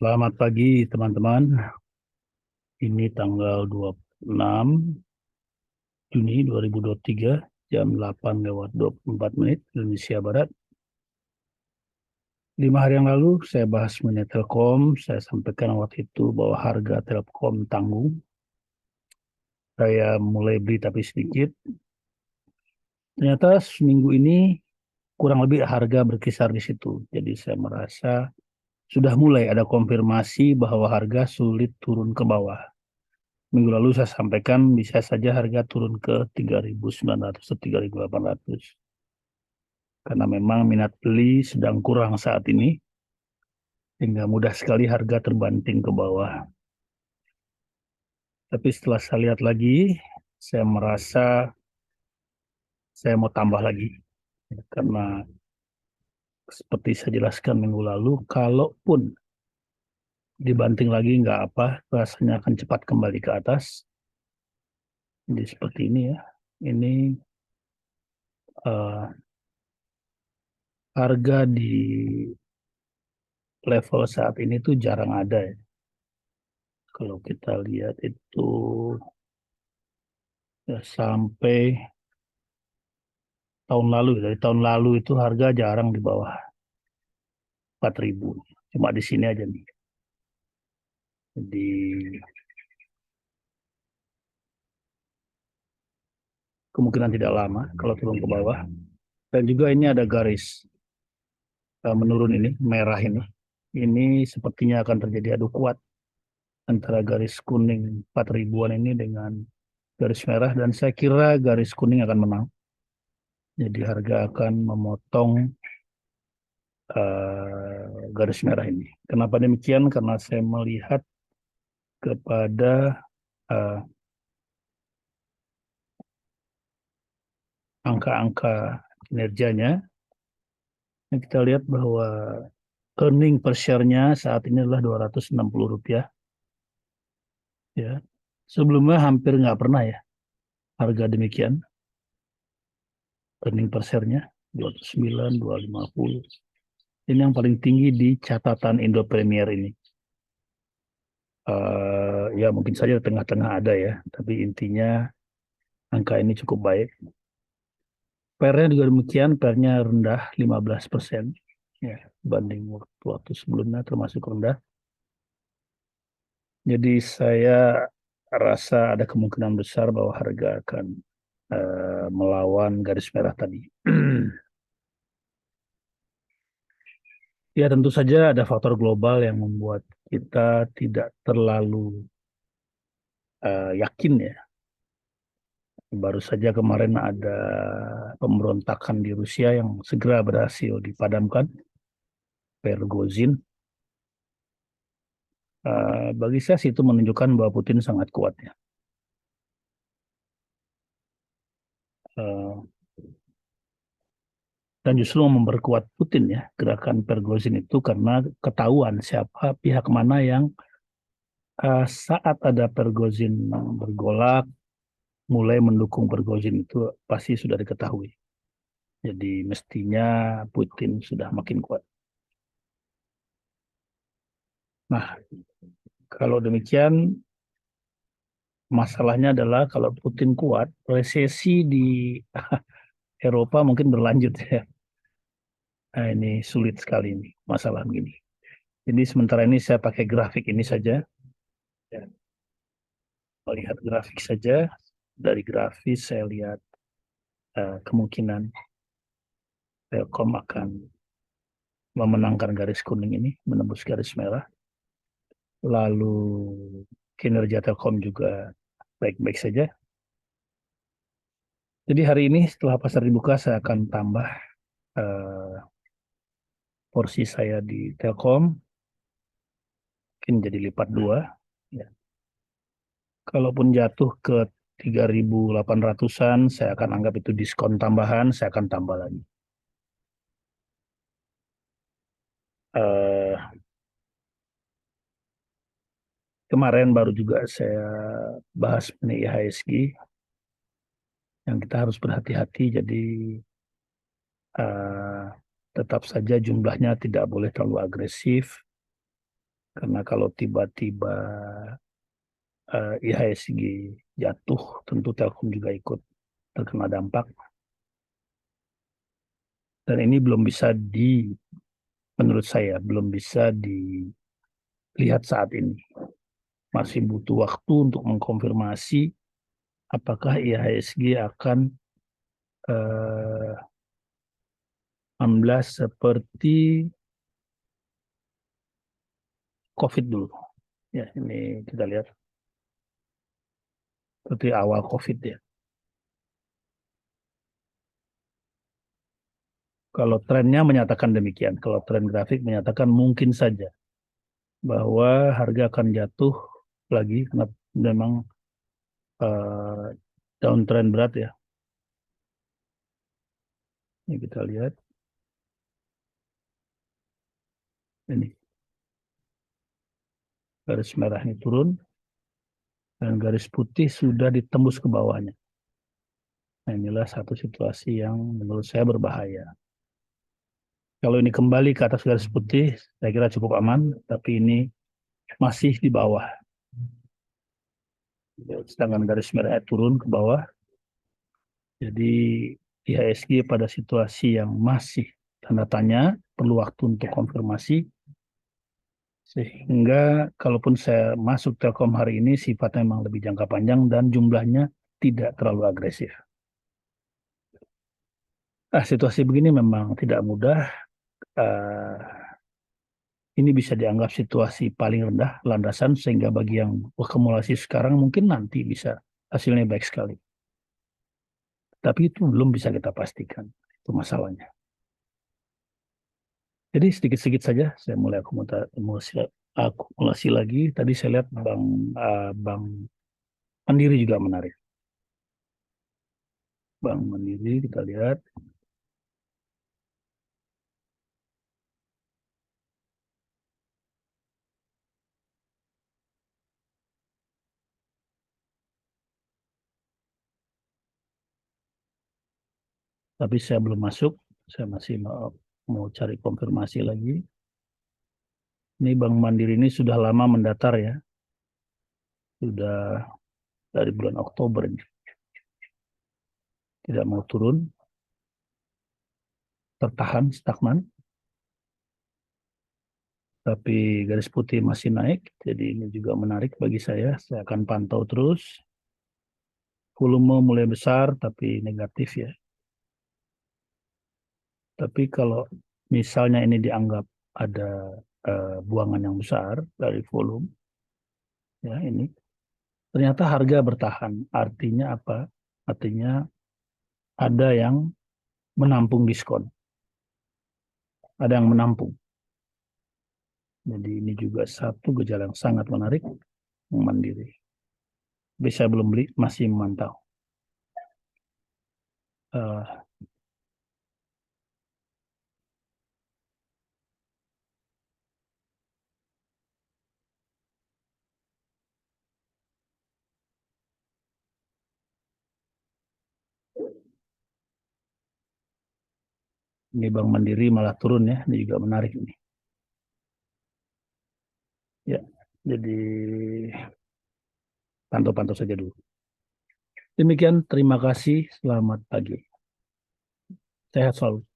Selamat pagi teman-teman. Ini tanggal 26 Juni 2023 jam 8:24 Indonesia Barat. 5 hari yang lalu saya bahas mengenai Telkom. Saya sampaikan waktu itu bahwa harga Telkom tanggung. Saya mulai beli tapi sedikit. Ternyata seminggu ini kurang lebih harga berkisar di situ. Jadi saya merasa sudah mulai ada konfirmasi bahwa harga sulit turun ke bawah. Minggu lalu saya sampaikan bisa saja harga turun ke 3.900 atau 3.800. Karena memang minat beli sedang kurang saat ini, sehingga mudah sekali harga terbanting ke bawah. Tapi setelah saya lihat lagi, saya merasa saya mau tambah lagi. Karena seperti saya jelaskan minggu lalu, kalaupun dibanting lagi nggak apa, rasanya akan cepat kembali ke atas. Jadi seperti ini ya. Ini uh, harga di level saat ini tuh jarang ada ya. Kalau kita lihat itu ya, sampai tahun lalu, dari tahun lalu itu harga jarang di bawah 4.000. Cuma di sini aja nih. Jadi kemungkinan tidak lama kalau turun ke bawah. Dan juga ini ada garis menurun ini, merah ini. Ini sepertinya akan terjadi adu kuat antara garis kuning 4.000-an ini dengan garis merah. Dan saya kira garis kuning akan menang. Jadi harga akan memotong garis merah ini. Kenapa demikian? Karena saya melihat kepada uh, angka-angka kinerjanya. Yang kita lihat bahwa earning per share-nya saat ini adalah Rp260. Ya. Sebelumnya hampir nggak pernah ya harga demikian. Earning per share-nya 209, 250. Ini yang paling tinggi di catatan Indo Premier ini. Ya mungkin saja di tengah-tengah ada ya, tapi intinya angka ini cukup baik. PR-nya juga demikian, PR-nya rendah 15%. Ya, banding waktu sebelumnya termasuk rendah. Jadi saya rasa ada kemungkinan besar bahwa harga akan melawan garis merah tadi. Ya tentu saja ada faktor global yang membuat kita tidak terlalu yakin ya. Baru saja kemarin ada pemberontakan di Rusia yang segera berhasil dipadamkan, Prigozhin. Bagi saya itu menunjukkan bahwa Putin sangat kuat ya. Uh, dan justru memperkuat Putin ya gerakan Prigozhin itu karena ketahuan siapa pihak mana yang saat ada Prigozhin bergolak mulai mendukung Prigozhin itu pasti sudah diketahui. Jadi mestinya Putin sudah makin kuat. Nah, kalau demikian masalahnya adalah kalau Putin kuat, resesi di Eropa mungkin berlanjut ya. Nah, ini sulit sekali ini masalah begini. Jadi sementara ini saya pakai grafik ini saja. Ya, melihat grafik saja. Dari grafis saya lihat kemungkinan Telkom akan memenangkan garis kuning ini, menembus garis merah. Lalu kinerja Telkom juga baik-baik saja. Jadi hari ini setelah pasar dibuka saya akan tambah uh, porsi saya di Telkom, mungkin jadi lipat dua. Ya. Kalaupun jatuh ke 3.800-an, saya akan anggap itu diskon tambahan, saya akan tambah lagi. Uh, Kemarin baru juga saya bahas mengenai IHSG, yang kita harus berhati-hati, jadi uh, tetap saja jumlahnya tidak boleh terlalu agresif. Karena kalau tiba-tiba IHSG jatuh, tentu Telkom juga ikut terkena dampak. Dan ini belum bisa menurut saya, belum bisa dilihat saat ini. Masih butuh waktu untuk mengkonfirmasi apakah IHSG akan eh, 16 seperti COVID dulu. Ya, ini kita lihat seperti awal COVID ya. Kalau trennya menyatakan demikian, kalau tren grafik menyatakan mungkin saja bahwa harga akan jatuh lagi karena memang eh, downtrend berat ya. Ini kita lihat ini garis merah ini turun dan garis putih sudah ditembus ke bawahnya. Nah, inilah satu situasi yang menurut saya berbahaya. Kalau ini kembali ke atas garis putih, saya kira cukup aman, tapi ini masih di bawah. Sedangkan garis merah turun ke bawah, jadi IHSG pada situasi yang masih tanda tanya, perlu waktu untuk konfirmasi, sehingga kalaupun saya masuk Telkom hari ini sifatnya memang lebih jangka panjang dan jumlahnya tidak terlalu agresif. Nah, situasi begini memang tidak mudah. Uh, ini bisa dianggap situasi paling rendah landasan sehingga bagi yang akumulasi sekarang mungkin nanti bisa hasilnya baik sekali. Tapi itu belum bisa kita pastikan. Itu masalahnya. Jadi sedikit-sedikit saja saya mulai akumulasi lagi. Tadi saya lihat Bank Mandiri juga menarik. Bank Mandiri kita lihat. Tapi saya belum masuk. Saya masih mau cari konfirmasi lagi. Ini Bank Mandiri ini sudah lama mendatar ya. Sudah dari bulan Oktober ini. Tidak mau turun. Tertahan, stagnan. Tapi garis putih masih naik. Jadi ini juga menarik bagi saya. Saya akan pantau terus. Volume mulai besar tapi negatif ya. Tapi kalau misalnya ini dianggap ada buangan yang besar dari volume, ya ini ternyata harga bertahan. Artinya apa? Artinya ada yang menampung diskon, ada yang menampung. Jadi ini juga satu gejala yang sangat menarik, Mandiri. Bisa belum beli, masih memantau. Uh, ini Bank Mandiri malah turun ya, ini juga menarik ini. Ya, jadi pantau-pantau saja dulu. Demikian, terima kasih. Selamat pagi. Sehat selalu.